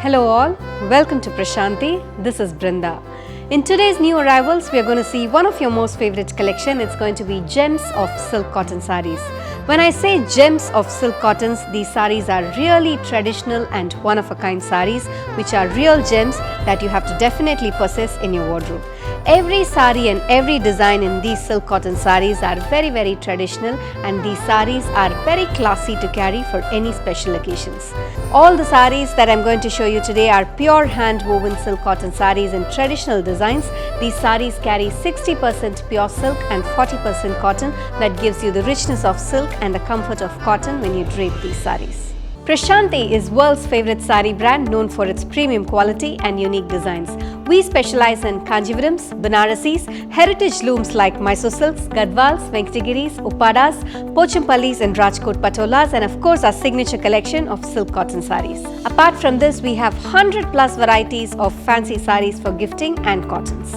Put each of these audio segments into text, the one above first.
Hello all, welcome to Prashanti. This is Brinda. In today's new arrivals, we are going to see one of your most favorite collection. It's going to be gems of silk cotton sarees. When I say gems of silk cottons, these sarees are really traditional and one-of-a-kind sarees, which are real gems that you have to definitely possess in your wardrobe. Every saree and every design in these silk cotton sarees are very traditional, and these sarees are very classy to carry for any special occasions. All the sarees that I'm going to show you today are pure hand woven silk cotton sarees in traditional designs. These sarees carry 60% pure silk and 40% cotton that gives you the richness of silk and the comfort of cotton when you drape these sarees. Prashanti is world's favorite saree brand known for its premium quality and unique designs. We specialize in Kanjivarams, Banarasis, heritage looms like Mysore silks, Gadwals, Venkatagiris, Uppadas, Pochampallis and Rajkot Patolas, and of course our signature collection of silk cotton sarees. Apart from this, we have 100 plus varieties of fancy sarees for gifting and cottons.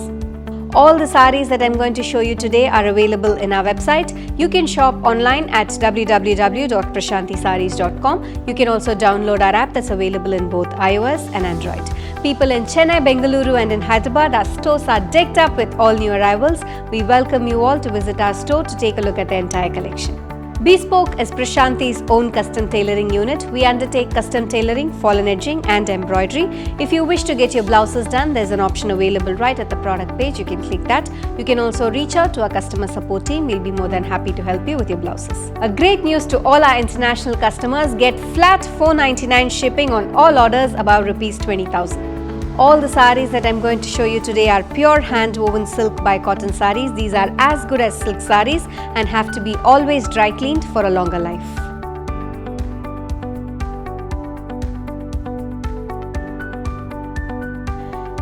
All the sarees that I'm going to show you today are available in our website. You can shop online at www.prashantisarees.com. You can also download our app that's available in both iOS and Android. People in Chennai, Bengaluru and in Hyderabad, our stores are decked up with all new arrivals. We welcome you all to visit our store to take a look at the entire collection. Bespoke is Prashanti's own custom tailoring unit. We undertake custom tailoring, fallen edging and embroidery. If you wish to get your blouses done, there's an option available right at the product page. You can click that. You can also reach out to our customer support team. We'll be more than happy to help you with your blouses. A great news to all our international customers: get flat $499 shipping on all orders above Rs 20,000. All the sarees that I'm going to show you today are pure hand woven silk by cotton sarees. These are as good as silk sarees and have to be always dry cleaned for a longer life.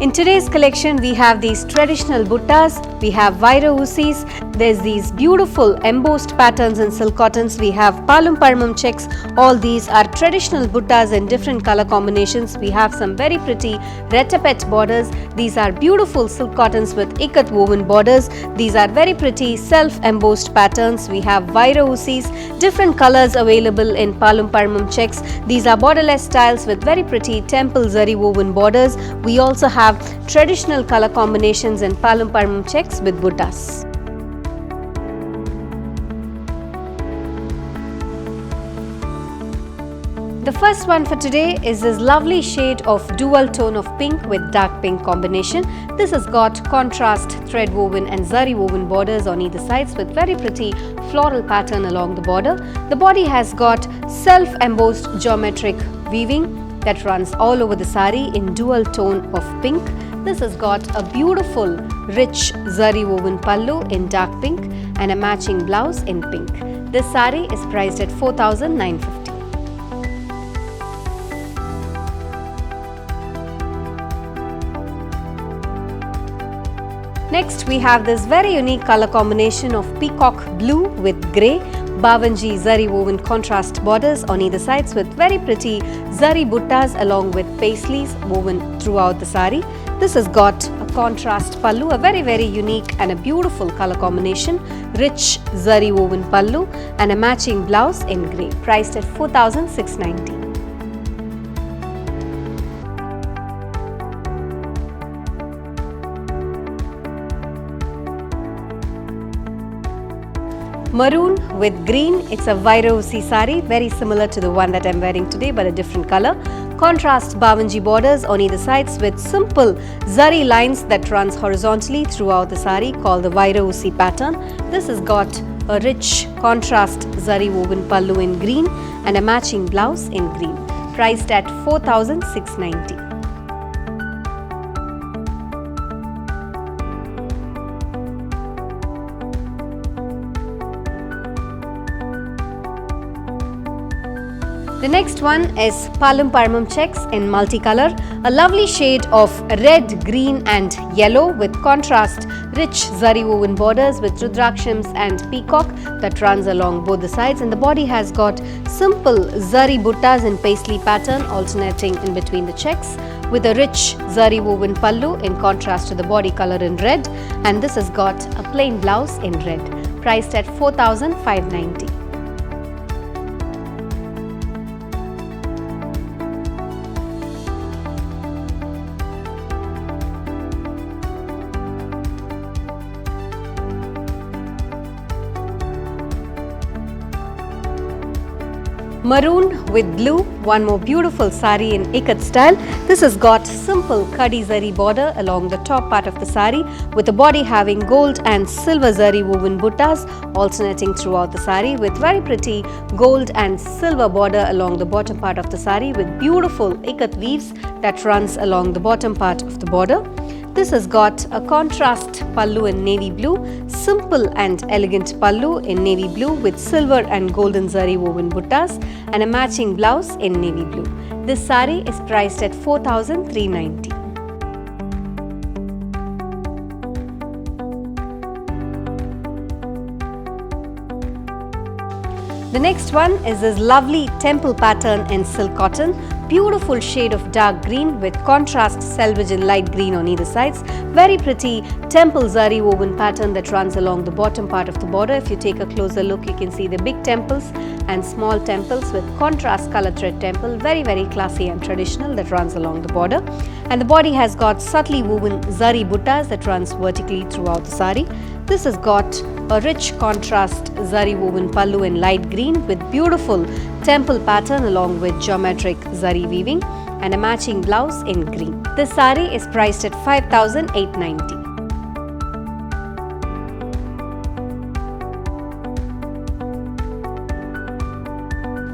In today's collection, we have these traditional buttas, we have Vaira Usis, there's these beautiful embossed patterns in silk cottons, we have Palum Parmam checks. All these are traditional buttas in different color combinations. We have some very pretty retapet borders. These are beautiful silk cottons with ikat woven borders. These are very pretty self-embossed patterns. We have Vaira Usis, different colors available in Palum Parmam checks. These are borderless styles with very pretty temple zari woven borders. We also have traditional color combinations in Palum Parmam checks with buttas. The first one for today is this lovely shade of dual tone of pink with dark pink combination. This has got contrast thread woven and zari woven borders on either sides with very pretty floral pattern along the border. The body has got self-embossed geometric weaving that runs all over the saree in dual tone of pink. This has got a beautiful rich zari woven pallu in dark pink and a matching blouse in pink. This saree is priced at 4,950. Next, we have this very unique color combination of peacock blue with grey, Bavanji zari woven contrast borders on either sides with very pretty zari buttas along with paisleys woven throughout the saree. This has got a contrast pallu, a very unique and a beautiful color combination, rich zari woven pallu and a matching blouse in grey, priced at 4,690. Maroon with green, it's a Vaira Usi saree, very similar to the one that I'm wearing today but a different color. Contrast Bavanji borders on either sides with simple zari lines that runs horizontally throughout the saree called the Vaira Usi pattern. This has got a rich contrast zari woven pallu in green and a matching blouse in green, priced at 4,690. The next one is Palum Parmam checks in multicolor, a lovely shade of red, green and yellow with contrast rich zari woven borders with rudrakshams and peacock that runs along both the sides, and the body has got simple zari buttas in paisley pattern alternating in between the checks with a rich zari woven pallu in contrast to the body color in red, and this has got a plain blouse in red, priced at 4,590. Maroon with blue, one more beautiful sari in ikat style. This has got simple khadi zari border along the top part of the sari with the body having gold and silver zari woven buttas alternating throughout the sari with very pretty gold and silver border along the bottom part of the sari with beautiful ikat weaves that runs along the bottom part of the border. This has got a contrast pallu in navy blue, simple and elegant pallu in navy blue with silver and golden zari woven buttas and a matching blouse in navy blue. This sari is priced at 4,390. The next one is this lovely temple pattern in silk cotton, beautiful shade of dark green with contrast selvage in light green on either sides. Very pretty temple zari woven pattern that runs along the bottom part of the border. If you take a closer look, you can see the big temples and small temples with contrast color thread temple, very classy and traditional that runs along the border. And the body has got subtly woven zari buttas that runs vertically throughout the sari. This has got a rich contrast zari woven pallu in light green with beautiful temple pattern along with geometric zari weaving and a matching blouse in green. This sari is priced at 5,890.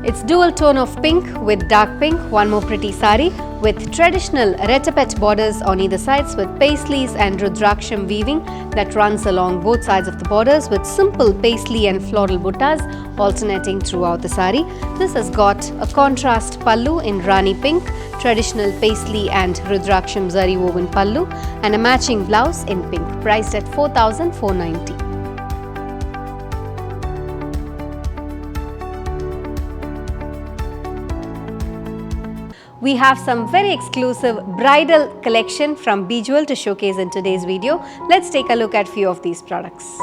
It's dual tone of pink with dark pink, one more pretty sari with traditional retapet borders on either sides with paisleys and rudraksham weaving that runs along both sides of the borders with simple paisley and floral buttas alternating throughout the sari. This has got a contrast pallu in rani pink, traditional paisley and rudraksham zari woven pallu and a matching blouse in pink, priced at 4,490. We have some very exclusive bridal collection from Bijewell to showcase in today's video. Let's take a look at few of these products.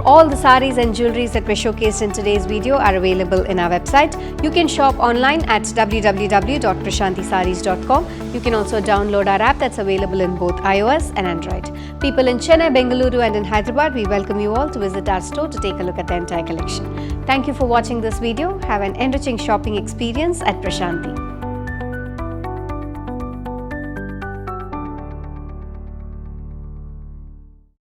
All the saris and jewelries that were showcased in today's video are available in our website. You can shop online at www.prashantisarees.com. You can also download our app that's available in both iOS and Android. People in Chennai, Bengaluru and in Hyderabad, we welcome you all to visit our store to take a look at the entire collection. Thank you for watching this video. Have an enriching shopping experience at Prashanti.